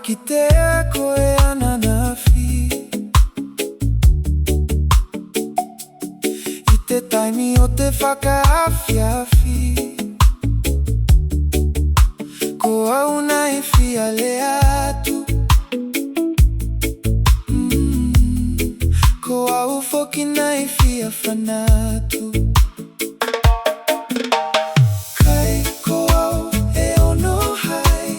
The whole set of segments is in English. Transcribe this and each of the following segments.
kitea koe ananafi Ite taimi o te whakaafiafi Ko au nai fia le atu Ko au foki nai fia whanatu Kai ko au e ono hai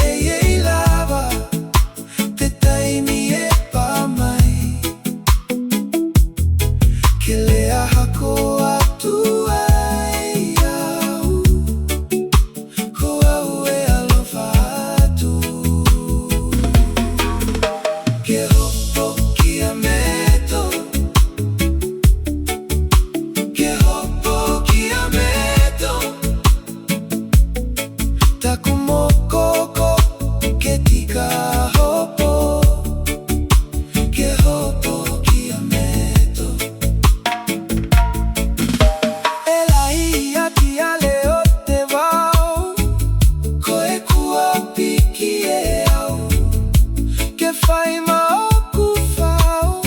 E lava te taimi e pa mai Ke lea hako atu ai au Ko au e alofa atu Ke hopo ki a meto Ke hopo ki a meto Taku mo koko ke tika hopo Ke hopo ki a meto E lahi ati ale o te wau Ko e kua piki e au Ke whai mauku whau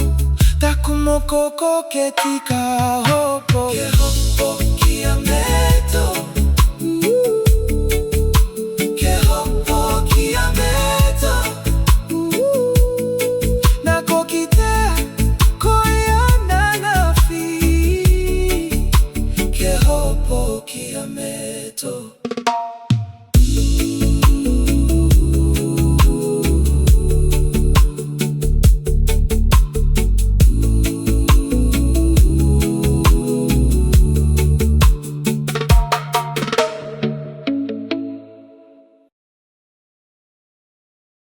Taku mo koko ke tika hopo Ke hopo